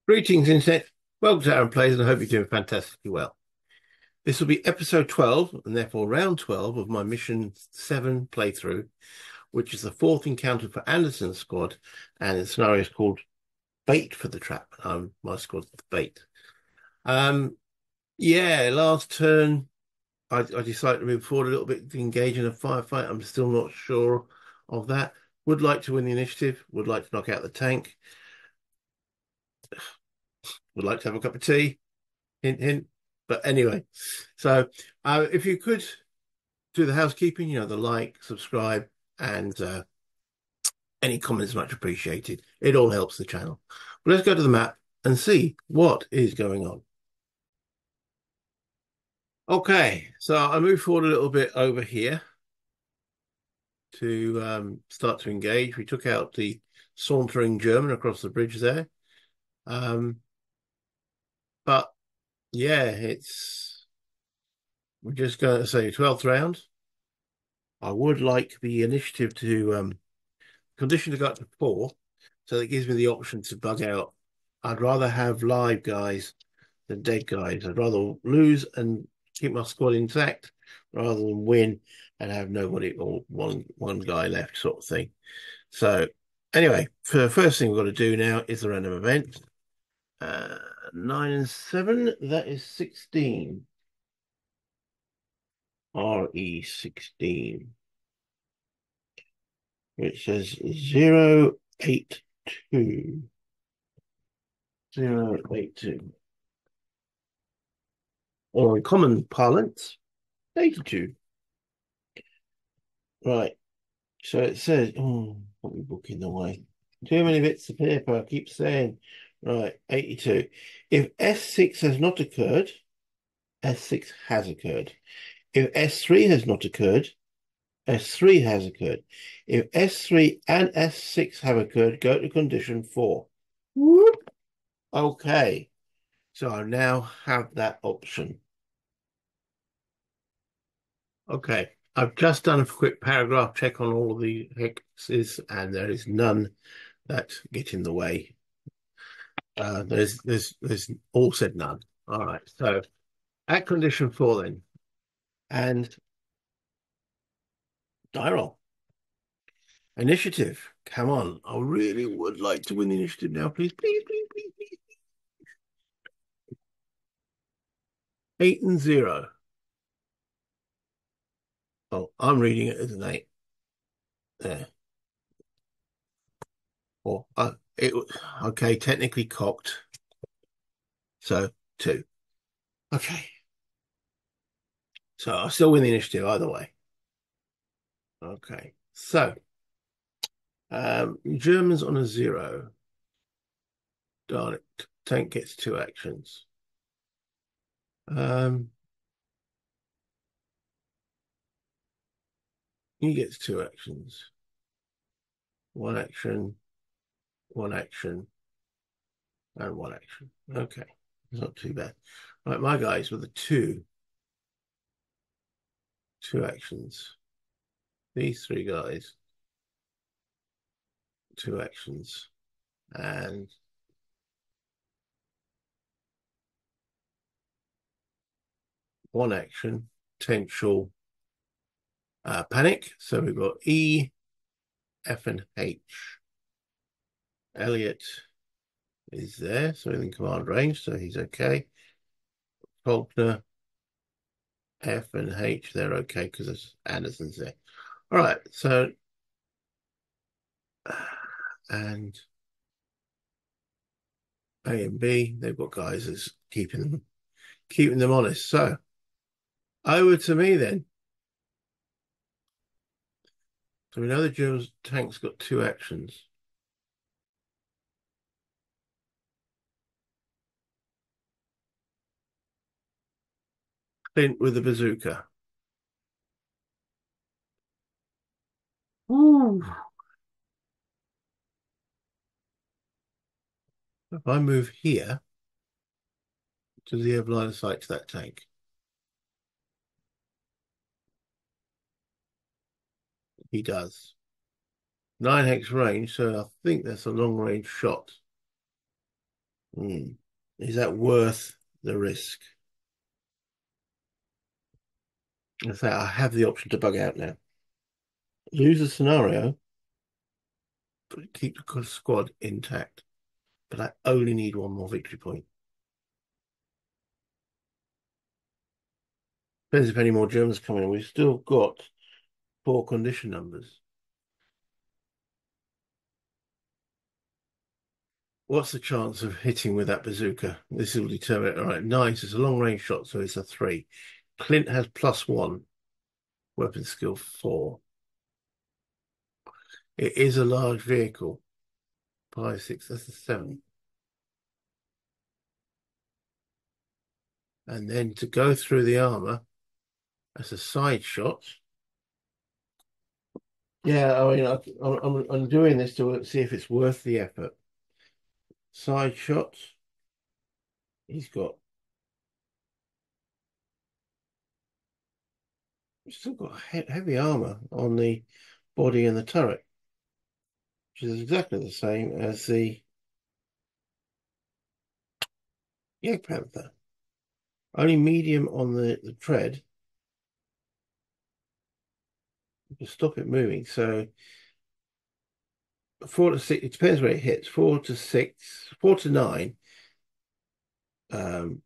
Greetings, Internet. Welcome to Aaron Plays, and I hope you're doing fantastically well. This will be episode 12, and therefore round 12 of my Mission 7 playthrough, which is the fourth encounter for Anderson's squad, and the scenario is called Bait for the Trap. My squad's the bait. Um, yeah, last turn, I decided to move forward a little bit to engage in a firefight. I'm still not sure of that. Would like to win the initiative, would like to knock out the tank, would like to have a cup of tea. Hint, hint. But anyway, so if you could do the housekeeping, the like, subscribe, and any comments much appreciated. It all helps the channel. But let's go to the map and see what is going on. Okay, so I move forward a little bit over here to start to engage. We took out the sauntering German across the bridge there. Um, but yeah, we're just going to say 12th round. I would like the initiative to condition to go up to 4, so that gives me the option to bug out. I'd rather have live guys than dead guys. I'd rather lose and keep my squad intact rather than win and have nobody or one guy left, sort of thing. So anyway, for the first thing we've got to do now is the random event. 9 and 7, that is 16. RE16, which says 082. 082. Or in common parlance, 82. Right. So it says, what are we booking the way? Too many bits of paper, I keep saying. Right, 82. If S6 has not occurred, S6 has occurred. If S3 has not occurred, S3 has occurred. If S3 and S6 have occurred, go to condition 4. Whoop. Okay. So I now have that option. Okay, I've just done a quick paragraph check on all the hexes, and there is none that get in the way. There's all said none. All right, so at condition 4 then, and die roll. Initiative. Come on, I really would like to win the initiative now, please, please, please, please, please. 8 and 0. Oh, I'm reading it as an 8. There. Or it okay, technically cocked. So 2. Okay. So I still win the initiative either way. Okay. So Germans on a 0. Darn it. Tank gets 2 actions. Um he gets 2 actions. 1 action, 1 action, and 1 action. Okay. It's not too bad. Right, my guys with a 2. 2 actions. These 3 guys, 2 actions. And 1 action. Potential panic. So we've got E, F, and H. Elliot is there, so in command range, so he's okay. Faulkner, F, and H, they're okay because Anderson's there. All right, so and A and B, they've got guys that's keeping them honest. So over to me then. So we know the German tank's got 2 actions. Clint with the bazooka. Ooh. If I move here, does he have line of sight to that tank? He does. 9 hex range, so I think that's a long range shot. Hmm. Is that worth the risk? In fact, I have the option to bug out now. Lose the scenario, but keep the squad intact. But I only need one more victory point. Depends if any more Germans come in. We've still got 4 condition numbers. What's the chance of hitting with that bazooka? This will determine it. All right, 9, so it's a long range shot, so it's a 3. Clint has +1, weapon skill 4. It is a large vehicle. 5, 6, that's a 7. And then to go through the armor, that's a side shot. Yeah, I mean, I'm doing this to see if it's worth the effort. Side shot. He's still got heavy armor on the body and the turret, which is exactly the same as the Jagd Panther. Only medium on the tread to stop it moving. So 4 to 6, it depends where it hits. 4 to 6, 4 to 9. Um,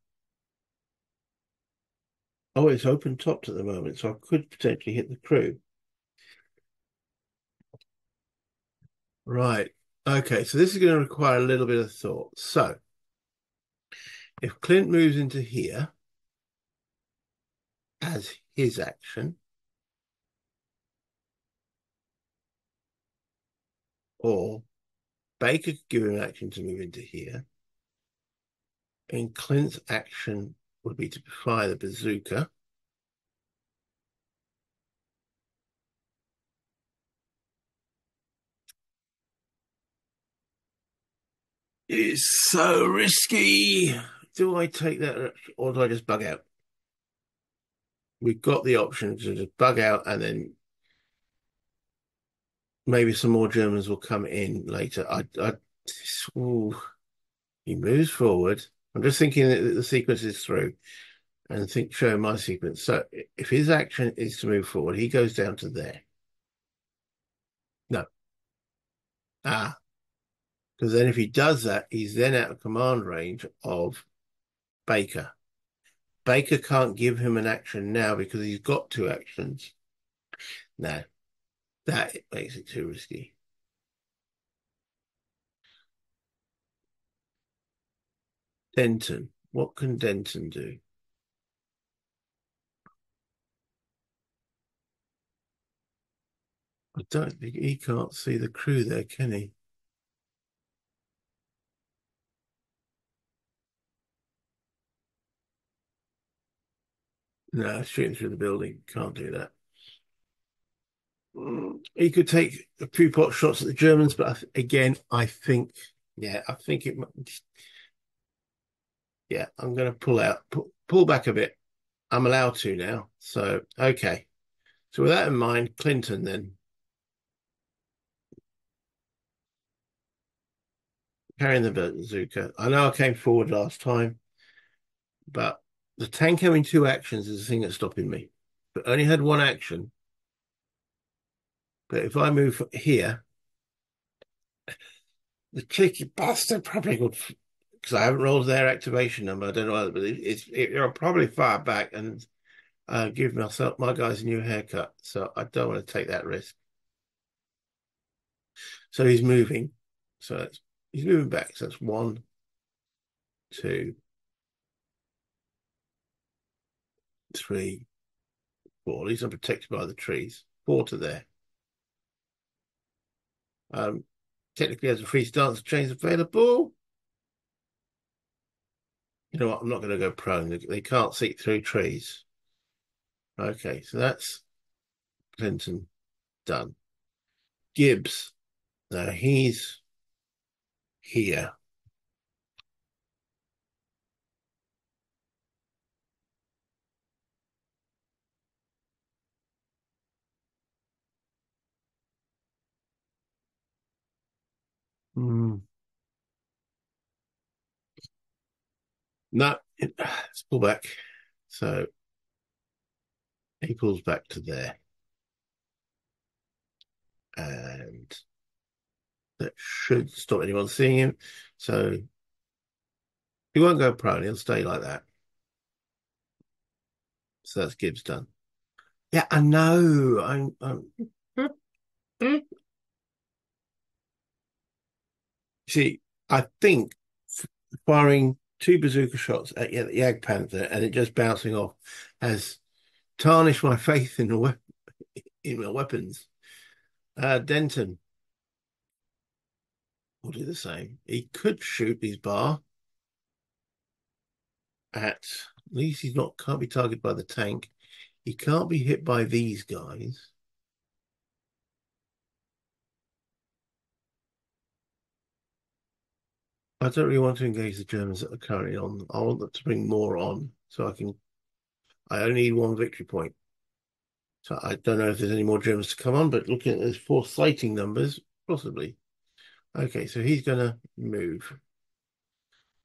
oh, it's open topped at the moment, so I could potentially hit the crew. Right. Okay, so this is going to require a little bit of thought. So if Clint moves into here as his action, or Baker could give him an action to move into here, and Clint's action would be to fire the bazooka. It's so risky. Do I take that or do I just bug out? We've got the option to just bug out and then maybe some more Germans will come in later. Ooh, he moves forward. I'm just thinking that the sequence is through and show my sequence. So if his action is to move forward, he goes down to there. No. Ah, because then if he does that, he's then out of command range of Baker. Baker can't give him an action now because he's got 2 actions. No, that makes it too risky. Denton. What can Denton do? I don't think he can't see the crew there, can he? No, shooting through the building. Can't do that. He could take a few pot shots at the Germans, but again, I think, yeah, I think it. Yeah, I'm going to pull out, pull back a bit. I'm allowed to now. So, okay. So with that in mind, Clinton then carrying the bazooka. I know I came forward last time, but the tank having 2 actions is the thing that's stopping me. But only had 1 action. But if I move here, the cheeky bastard probably would, because I haven't rolled their activation number. I don't know, but it'll probably fire back and give my guys a new haircut. So I don't want to take that risk. So he's moving. So he's moving back. So that's 1, 2, 3, 4. At least I'm protected by the trees. 4 to there. Um, Technically, as a free stance chains available. You know what? I'm not going to go prone. They can't see through trees. Okay, so that's Clinton done. Gibbs. Now he's here. Mm. No, let's pull back. So he pulls back to there. And that should stop anyone seeing him. So he won't go prone. He'll stay like that. So that's Gibbs done. Yeah, I know. See, I think firing two bazooka shots at the Ag Panther and it just bouncing off has tarnished my faith in my weapons. Denton will do the same. He could shoot his bar at least he's not can't be targeted by the tank. He can't be hit by these guys. I don't really want to engage the Germans that are currently on. I want them to bring more on so I only need one victory point. So I don't know if there's any more Germans to come on, but looking at those four sighting numbers, possibly. Okay, so he's going to move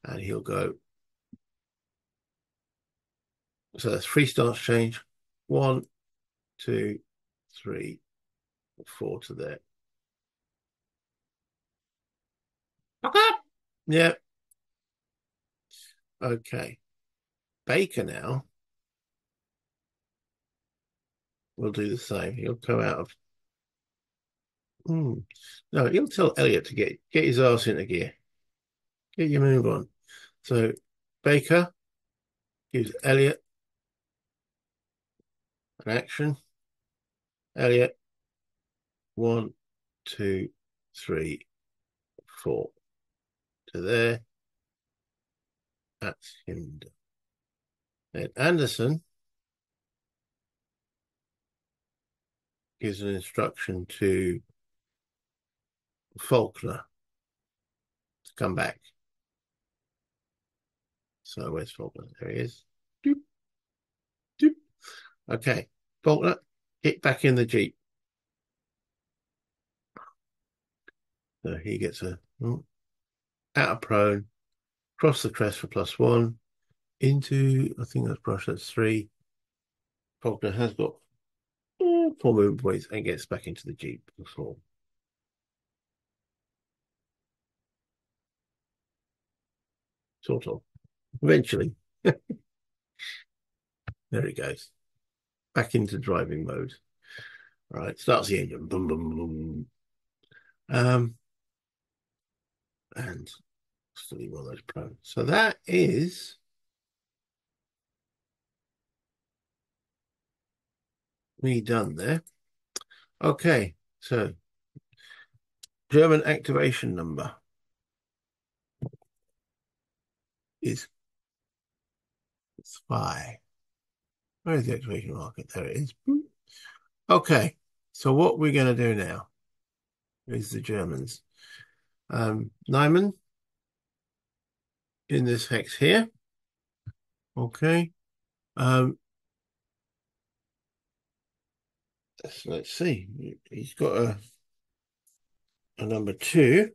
and he'll go. So that's three stance change. 1, 2, 3, 4 to there. Yeah. Okay. Baker now will do the same. He'll come out of. No, he'll tell Elliot to get his ass into gear. Get your move on. So Baker gives Elliot an action. Elliot, 1, 2, 3, 4 to there. That's him. And Anderson gives an instruction to Faulkner to come back. So where's Faulkner? There he is. Doop, doop. Okay, Faulkner, hit back in the Jeep. So he gets a out of prone, cross the crest for +1, into, I think that's brush, that's 3. Faulkner has got 4 movement points and gets back into the Jeep before. Sort of. Eventually. There he goes. Back into driving mode. All right, starts the engine. Boom, boom, boom. And still need one of those pro. So that is me done there. Okay, so German activation number is 5. Where is the activation market? There it is. Okay, so what we're going to do now is the Germans. Nyman in this hex here. Okay. So let's see. He's got a number 2.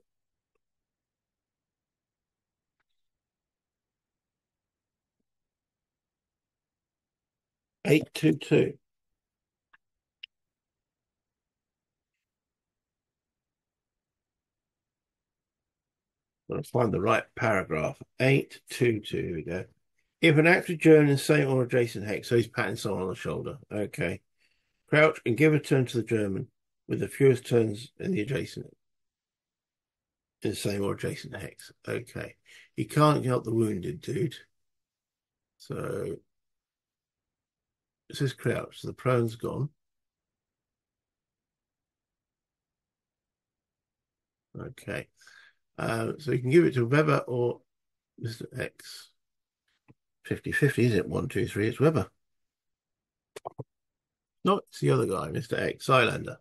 822. Got to find the right paragraph. 822. Here we go. If an active German is same or adjacent hex, so he's patting someone on the shoulder. Okay. Crouch and give a turn to the German with the fewest turns in the adjacent, in the same or adjacent hex. Okay. He can't help the wounded dude. So this is crouch. So the prone's gone. Okay. So you can give it to Weber or Mr. X. 50-50, is it? 1, 2, 3, it's Weber. No, it's the other guy, Mr. X, Highlander.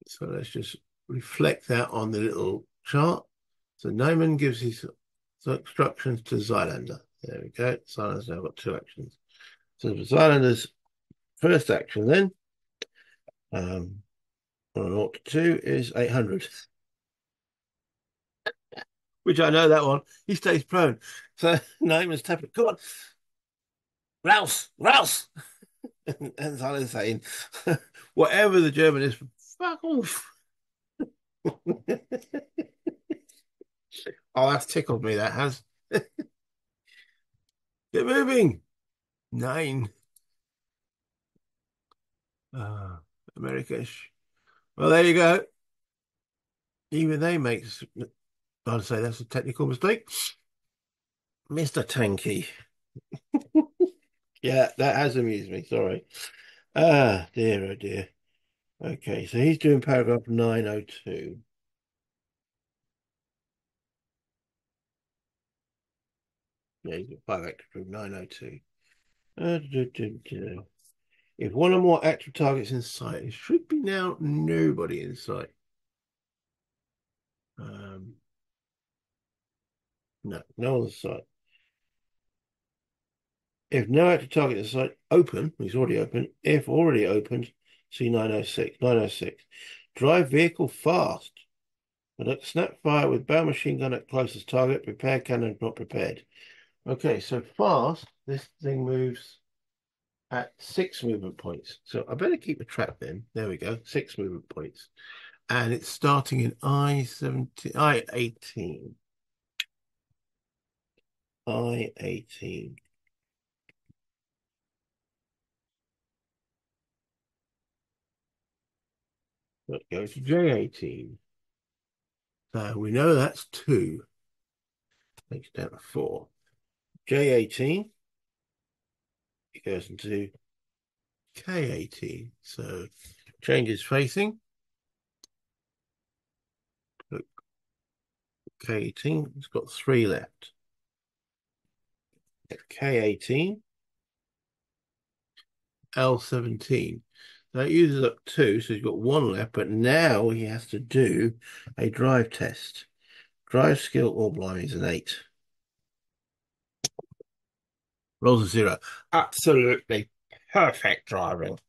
So let's just reflect that on the little chart. So Neumann gives his instructions to Zylander. There we go. Zylander's now got 2 actions. So for Zylander's first action then, on 0 to 2 is 800. which I know that one. He stays prone. So Naeem's tapping, come on, Rouse, Rouse. And Simon's saying, whatever the German is, fuck off. Oh, that's tickled me, that has. Get moving. 9. Uh, America-ish. Well, there you go. Even they make, I'd say that's a technical mistake. Mr. Tanky. Yeah, that has amused me. Sorry. Ah, dear, oh dear. Okay, so he's doing paragraph 902. Yeah, he's got 5 active proof, 902. If one or more active targets in sight, it should be now nobody in sight. Um, no, no one's in sight. If no active target in sight, open, he's already open. If already opened, see 906. 906. Drive vehicle fast. But snap fire with bow machine gun at closest target. Prepare cannon not prepared. Okay, so fast, this thing moves at 6 movement points. So I better keep a track then. There we go, 6 movement points. And it's starting in I-17, I-18. I-18. Let's go to J-18. So we know that's 2. Takes it down to 4. J-18. It goes into K-18. So changes facing. Look, K-18, it's got 3 left. K-18. L-17. That uses up 2, so he's got 1 left, but now he has to do a drive test. Drive skill, oh blimey, is an 8. Rolls a 0. Absolutely perfect driving.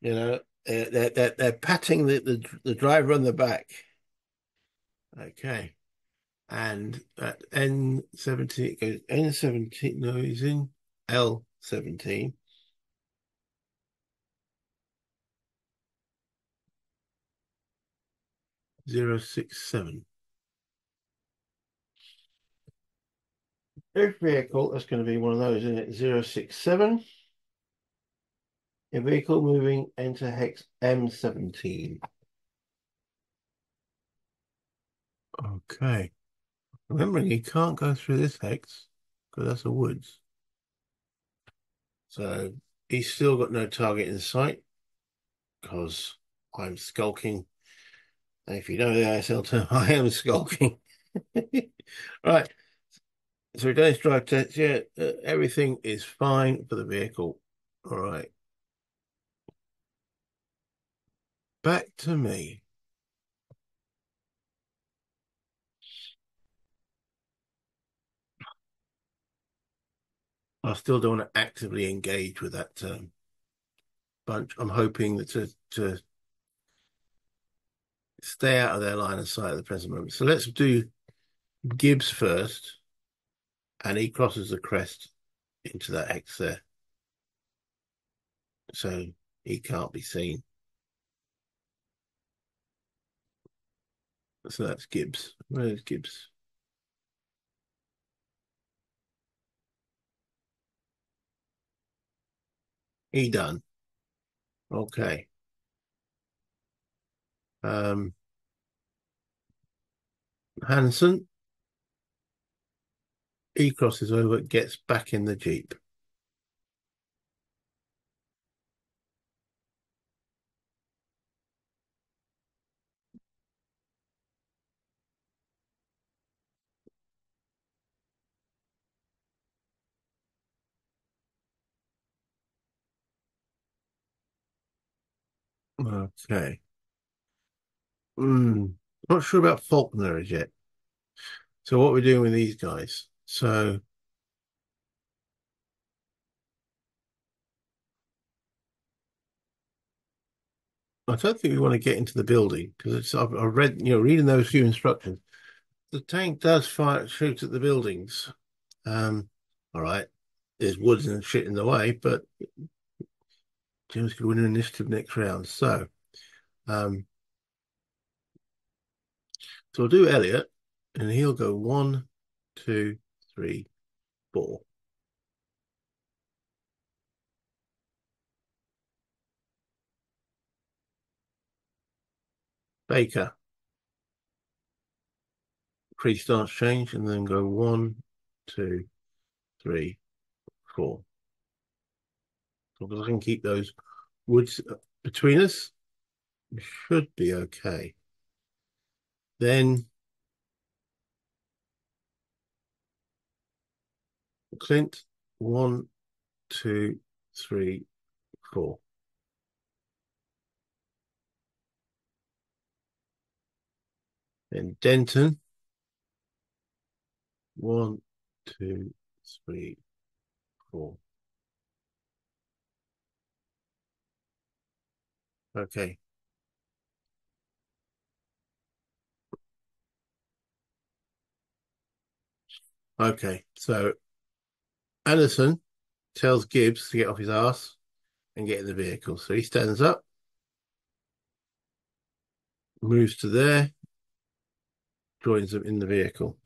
You know, they're patting the driver on the back. Okay. And at N17, it goes N17, no, he's in L17. 067. If vehicle, that's going to be one of those, isn't it? 067. A vehicle moving enter hex M17. Okay. Remembering you can't go through this hex because that's a woods. So he's still got no target in sight because I'm skulking. And if you know the ISL term, I am skulking. Right. So we've done his drive test. Yeah, everything is fine for the vehicle. All right. Back to me. I still don't want to actively engage with that bunch. I'm hoping that to stay out of their line of sight at the present moment. So let's do Gibbs first, and he crosses the crest into that X there. So he can't be seen. So that's Gibbs. Where's Gibbs? He done. Okay. Um, Hanson, he crosses over, gets back in the Jeep. Okay. Not sure about Faulkner as yet. So what we're doing with these guys. So I don't think we want to get into the building because I've read, reading those few instructions. the tank does shoot at the buildings. All right. There's woods and shit in the way, but Jim's going to win an initiative next round. Um, so I'll do Elliot, and he'll go 1, 2, 3, 4. Baker, pre-stance change, and then go 1, 2, 3, 4. So I can keep those woods between us, we should be okay. Then Clint, 1, 2, 3, 4. Then Denton, 1, 2, 3, 4. Okay. Okay. So Anderson tells Gibbs to get off his ass and get in the vehicle. So he stands up, moves to there, joins them in the vehicle.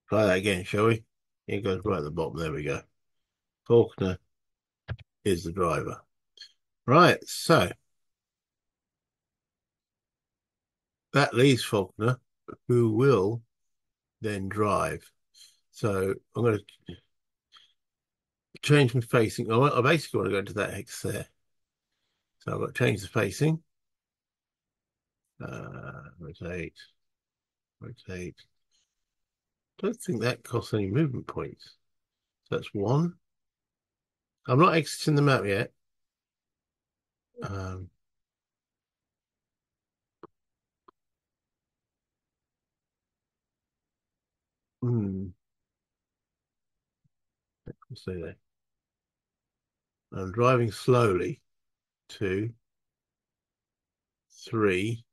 Try that again, shall we? It goes right at the bottom. There we go. Faulkner is the driver. Right. So that leaves Faulkner, who will then drive. So I'm going to change my facing. I basically want to go into that hex there. So I've got to change the facing. Rotate, rotate. Don't think that costs any movement points. So that's 1. I'm not exiting the map yet. Um, hmm, let's say that. I'm driving slowly. 2, 3.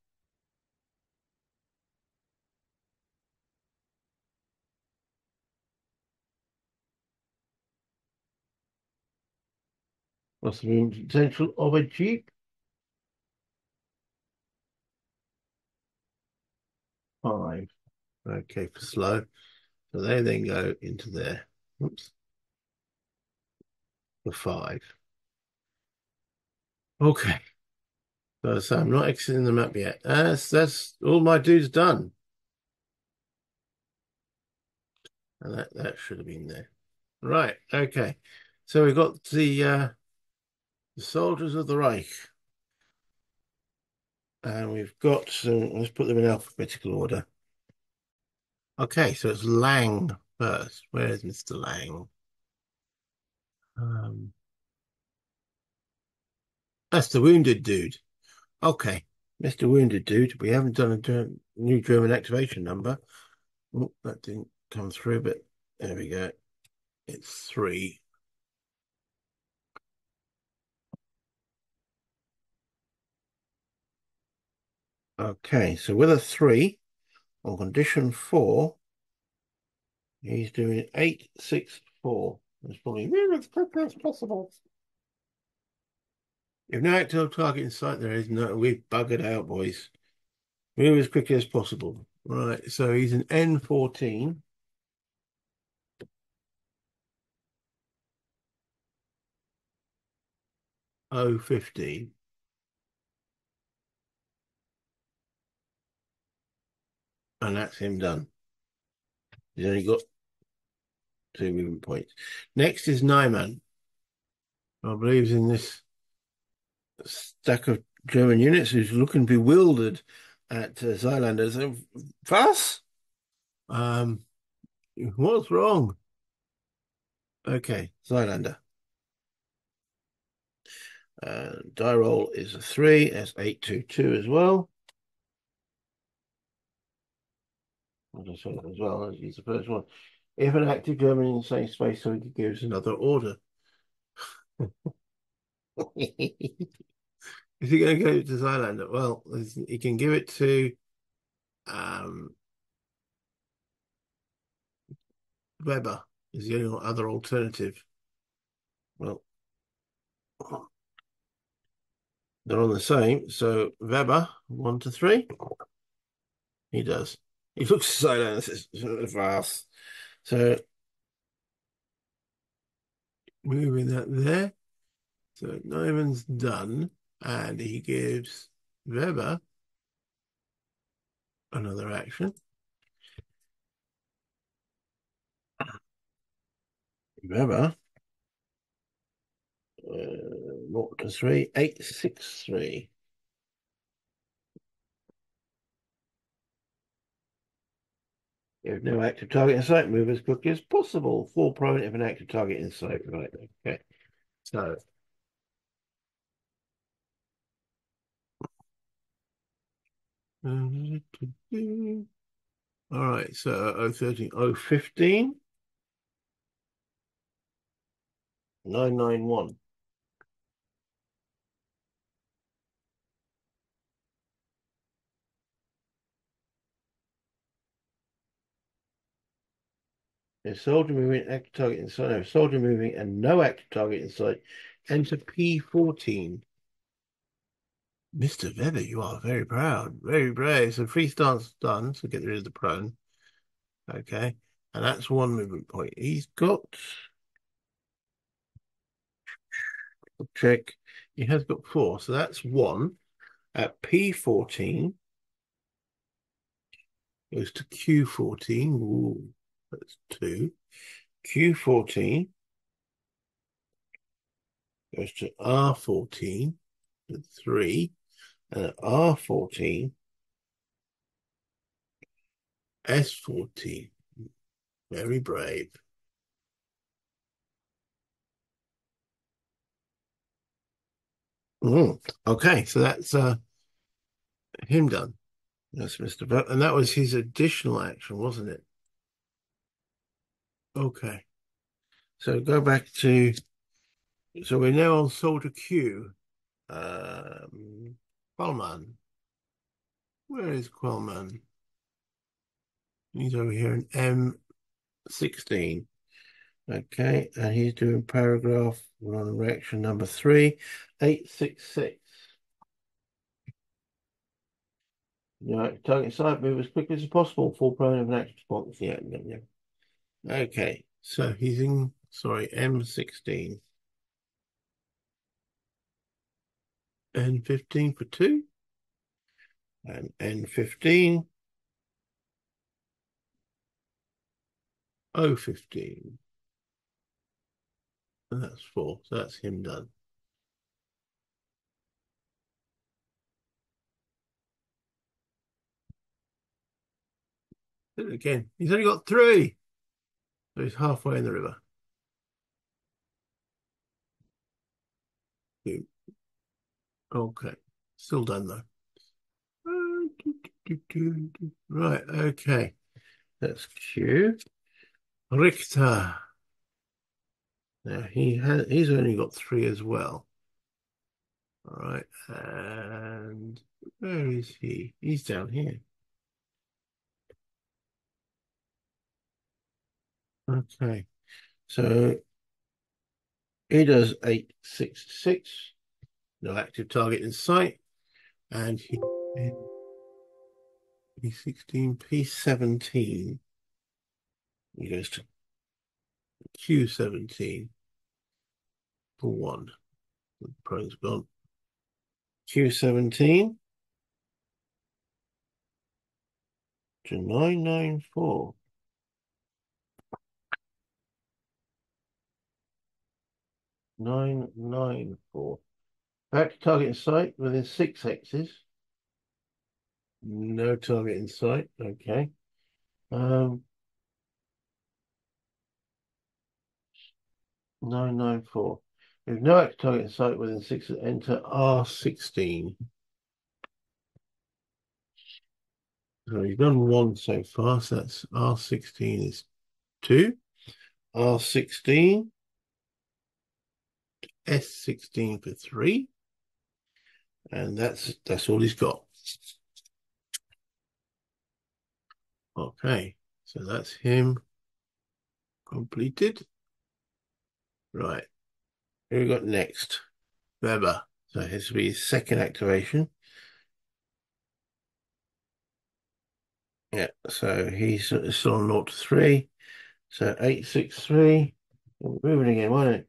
What's the movement potential of a Jeep? 5. Okay, for slow. So they then go into there. Oops, for 5. Okay. So I'm not exiting the map yet. That's all my dudes done. And that should have been there. Right, okay. So we've got the soldiers of the Reich. And we've got let's put them in alphabetical order. Okay, so it's Lang first. Where is Mr. Lang? That's the wounded dude. Okay, Mr. Wounded Dude. We haven't done a new German activation number. Oh, that didn't come through, but there we go. It's 3. Okay, so with a 3 on condition 4, he's doing 8, 6, 4. That's probably move as quickly as possible. If no active target in sight, there is no. We've buggered out, boys. Move as quickly as possible. Right, so he's an N14. O15. And that's him done. He's only got 2 movement points. Next is Nyman. I believe he's in this stack of German units who's looking bewildered at Zylander. So, was? What's wrong? Okay, Zylander. Die roll is a 3. That's 822 as well. As I said as well, he's the first one. If an active German in the same space, so he gives another order. Is he going to give it to Zylander? Well, he can give it to Weber. Is the only other alternative. Well, they're on the same. So Weber, 1 to 3. He does. He looks at Zylander and says, "Vast." So moving that there. So Nyman's done, and he gives Weber another action. Weber, 0 to 3, 8, 6, 3. You have no active target in sight. Move as quickly as possible. Full prone if an active target in sight. Right. Okay. So all right. So 013, 015, 991. If soldier moving, active target in sight. No, soldier moving and no active target in sight. Enter P14. Mr. Weber, you are very proud, very brave. So free stance done, so get rid of the prone. Okay. And that's one movement point. He's got, check, he has got 4. So that's 1. At P14, goes to Q14. Ooh, that's 2. Q14 goes to R14, 3. And at R14, S14. Very brave. Okay, so that's him done. That's Mr. Bell. And that was his additional action, wasn't it? Okay. So go back to, so we're now on Soldier Q. Quellman. Where is Quellman? He's over here in M16. Okay, and he's doing paragraph, we're on reaction number 3, 866. Target site, move as quickly as possible, full prone of an active response. Yeah. Okay, so he's in, sorry, M16. N15 for 2. And N15, 015. And that's 4. So that's him done. And again, he's only got 3. So he's halfway in the river. 2. Okay. Still done though. Right, okay. That's Q. Richter. Now he's only got 3 as well. All right, and where is he? He's down here. Okay, so he does 866. No active target in sight, and he P16, P17. He goes to Q17 for 1. The pro's gone. Q17 to 994. 994. Active target in sight within 6 hexes. No target in sight. Okay. 994. If no active target in sight within 6, enter R16. So you've done 1 so far, so that's R16 is 2. R16, S16 for 3. And that's all he's got. Okay, so that's him completed. Right, who we got next? Weber. So his will be his second activation. Yeah, so he's still on 0 to 3. So 863. Moving again, why not?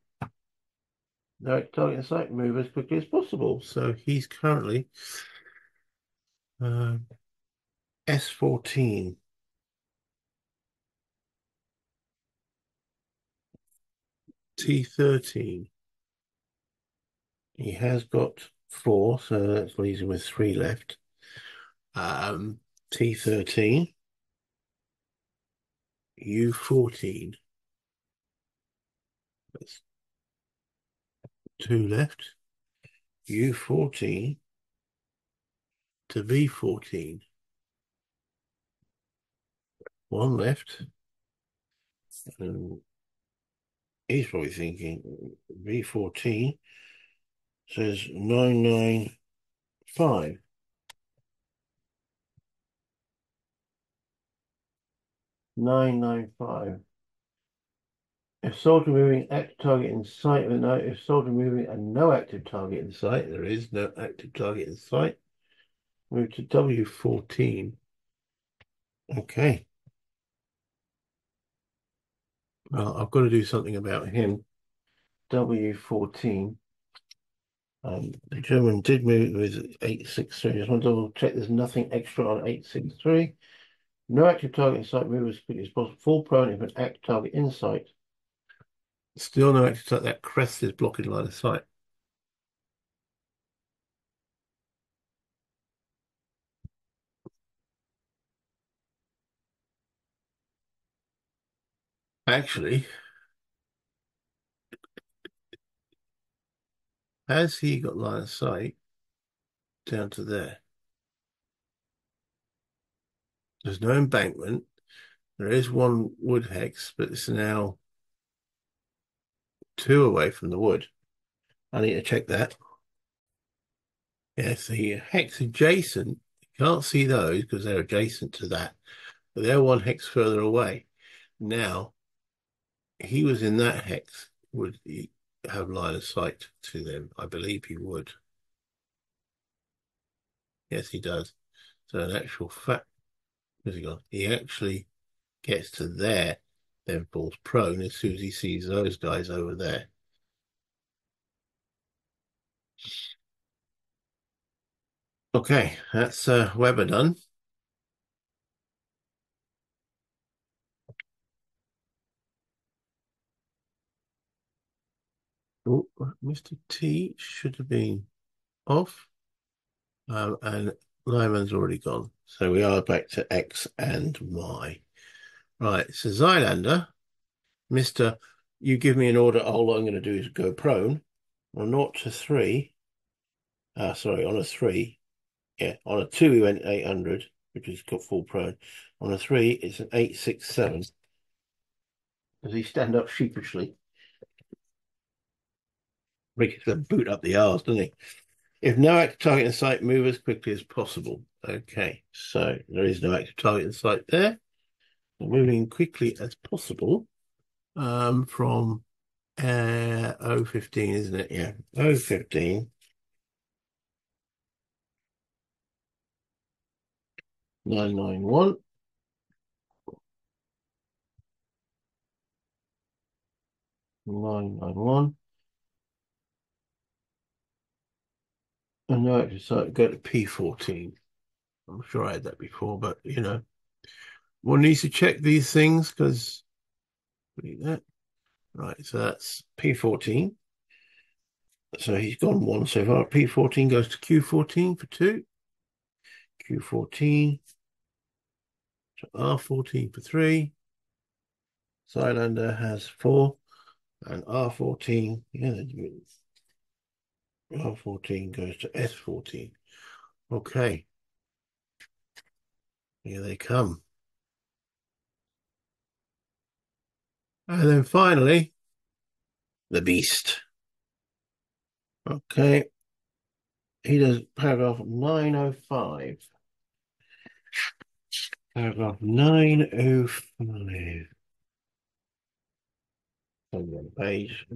No, target the site, move as quickly as possible. So he's currently uh, S14. T13. He has got 4, so that's leaves him with 3 left. T13, U14. That's 2 left. U14 to V14. 1 left. And he's probably thinking V14 says 995. 995. If soldier moving active target in sight, no. If soldier moving and no active target in sight, there is no active target in sight. Move to W14. Okay. Well, I've got to do something about him. W14. The German did move with 863. I just want to double check there's nothing extra on 863. No active target in sight, move as quickly as possible. Full prone if an active target in sight. Still no active target. That crest is blocking line of sight. Actually, has he got line of sight down to there? There's no embankment. There is one wood hex, but it's now 2 away from the wood. I need to check that. Yes, the hex adjacent, you can't see those because they're adjacent to that, but they're 1 hex further away. Now, he was in that hex. Would he have line of sight to them? I believe he would. Yes, he does. So in actual fact, where's he gone? He actually gets to there, then falls prone as soon as he sees those guys over there. Okay, that's Weber done. Oh, Mr. T should have been off. And Lyman's already gone. So we are back to X and Y. Right, so Zylander, Mr. You give me an order, all I'm going to do is go prone. On 0 to 3, sorry, on a 3. Yeah, on a 2 he went 800, which has got full prone. On a 3, it's an 867. Does he stand up sheepishly? Ricky's going to boot up the arse, doesn't he? If no active target in sight, move as quickly as possible. Okay, so there is no active target in sight there. We're moving quickly as possible from 015, isn't it? Yeah, 015. 991. And no active sight, go to P14. I'm sure I had that before, but one needs to check these things because that. Right, so that's P14. So he's gone 1 so far. P14 goes to Q14 for 2. Q14 to R14 for 3. Zylander has 4. And R14, yeah, R14 goes to S14. Okay, here they come. And then finally, the beast. Okay, he does paragraph 905. Paragraph 905. On the page.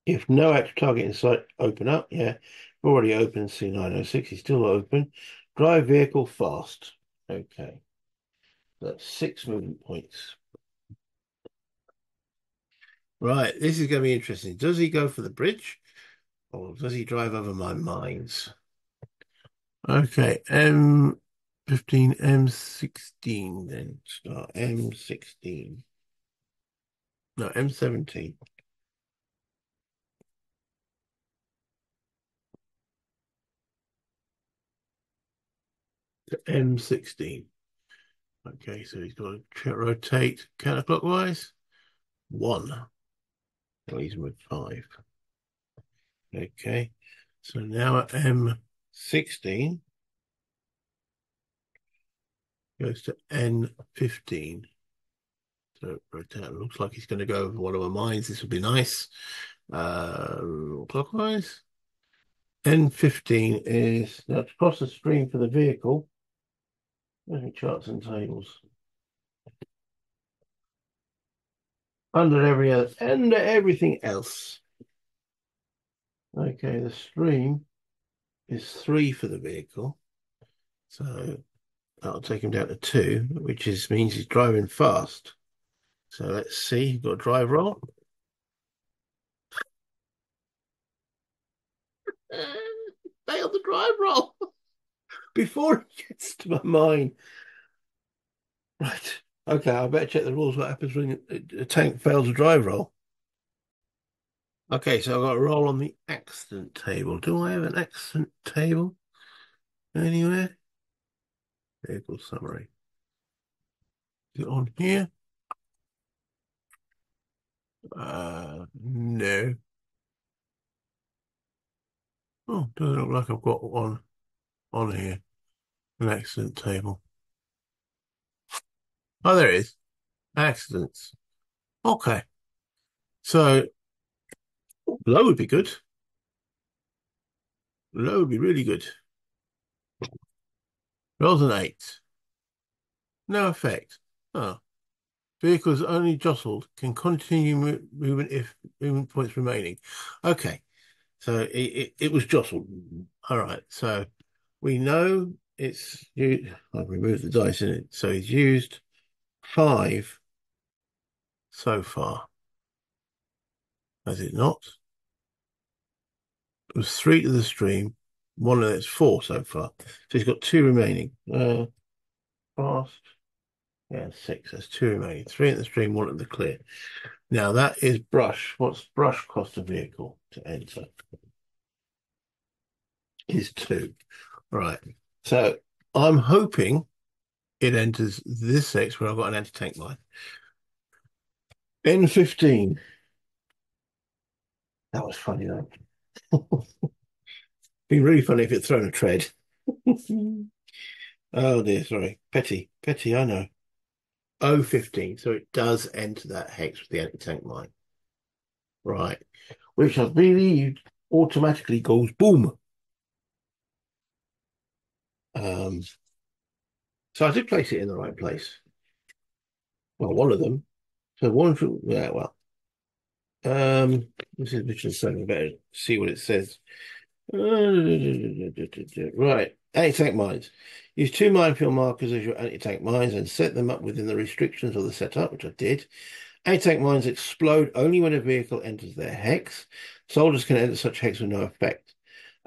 If no active target in sight, open up. Yeah, already open. C906. He's still open. Drive vehicle fast. Okay. That's 6 movement points. Right, this is going to be interesting. Does he go for the bridge or does he drive over my mines? Okay, M15, M16 then. Start M16. No, M17. To M16. Okay, so he's got to rotate counterclockwise. 1. Well, he's moved 5. Okay, so now at M16 goes to N15. So rotate. Looks like he's going to go over one of my mines. This would be nice. Clockwise. N15 is that's across the stream for the vehicle. Let me charts and tables. Under everything else. Okay, the stream is 3 for the vehicle. So that'll take him down to 2, which means he's driving fast. So let's see, you've got a drive roll. Failed the drive roll before he gets to my mine. Right. Okay, I better check the rules. What happens when a tank fails a drive roll? Okay, so I've got a roll on the accident table. Do I have an accident table anywhere? Vehicle summary. Is it on here? No. Oh, doesn't look like I've got one on here. An accident table. Oh, there it is. Accidents. Okay. So low would be good. Low would be really good. Rolls an 8. No effect. Oh. Vehicles only jostled can continue movement if movement points remaining. Okay. So it was jostled. All right. So we know it's used. I've removed the dice in it. So he's used 5 so far. Has it not? It was 3 to the stream. One of it's 4 so far. So he's got 2 remaining. Fast. Yeah, 6. That's 2 remaining. 3 at the stream, 1 at the clear. Now that is brush. What's brush cost a vehicle to enter? Is 2. Right. So I'm hoping it enters this section where I've got an anti-tank mine. N15. That was funny though. Be really funny if it thrown a tread. Oh dear, sorry. Petty, I know. 015. So it does enter that hex with the anti-tank mine. Right. Which I believe automatically goes boom. So I did place it in the right place. Well, one of them. So one for yeah, well. This is Mitchell saying I better see what it says. Right. Anti-tank mines. Use 2 minefield markers as your anti-tank mines and set them up within the restrictions of the setup, which I did. Anti-tank mines explode only when a vehicle enters their hex. Soldiers can enter such hex with no effect.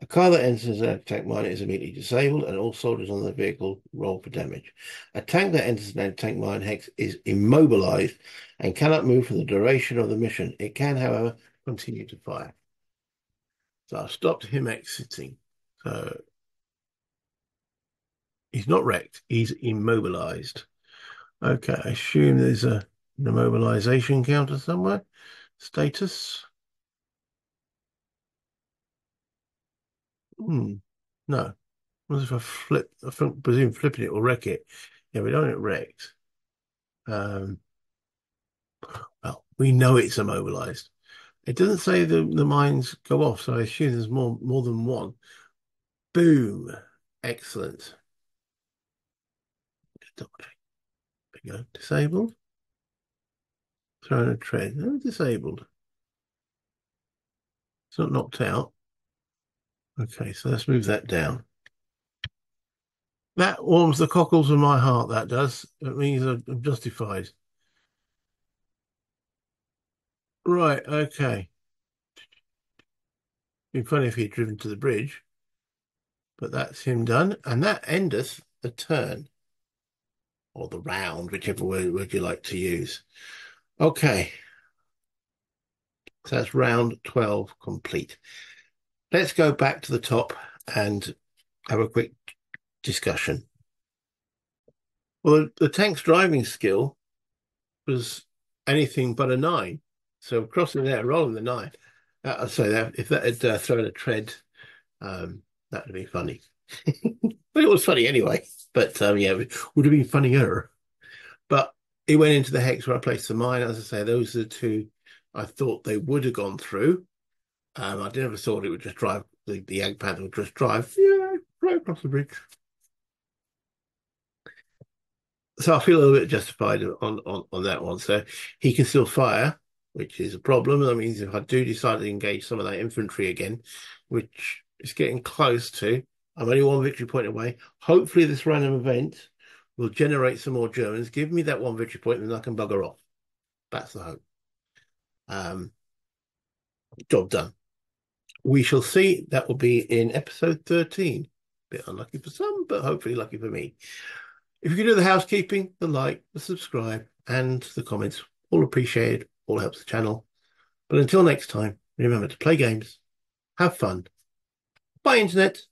A car that enters an anti-tank mine is immediately disabled, and all soldiers on the vehicle roll for damage. A tank that enters an anti-tank mine hex is immobilized and cannot move for the duration of the mission. It can, however, continue to fire. So I've stopped him exiting. So he's not wrecked, he's immobilized. Okay, I assume there's an immobilization counter somewhere. Status. No. What if I flip? I presume flipping it will wreck it. Yeah, we don't get wrecked. Well, we know it's immobilized. It doesn't say the mines go off, so I assume there's more than one. Boom. Excellent. There we go. Disabled. Thrown a tread. No, disabled. It's not knocked out. Okay, so let's move that down. That warms the cockles of my heart, that does. That means I'm justified. Right, okay. It'd be funny if he'd driven to the bridge, but that's him done. And that endeth the turn, or the round, whichever word you like to use. Okay, so that's round 12 complete. Let's go back to the top and have a quick discussion. Well, the tank's driving skill was anything but a 9. So crossing there, rolling the 9. So that if that had thrown a tread, that would be funny. But it was funny anyway. But yeah, it would have been funnier. But it went into the hex where I placed the mine. As I say, those are the two I thought they would have gone through. I never thought it would just drive, the Ag Panther would just drive, yeah, right across the bridge. So I feel a little bit justified on that one. So he can still fire, which is a problem. That means if I do decide to engage some of that infantry again, which is getting close to, I'm only one victory point away. Hopefully this random event will generate some more Germans, give me that one victory point, and then I can bugger off. That's the hope. Um, Job done. We shall see. That will be in episode 13. Bit unlucky for some, but hopefully lucky for me. If you can do the housekeeping, the like, the subscribe, and the comments, all appreciated, all helps the channel. But until next time, remember to play games, have fun. Bye, Internet.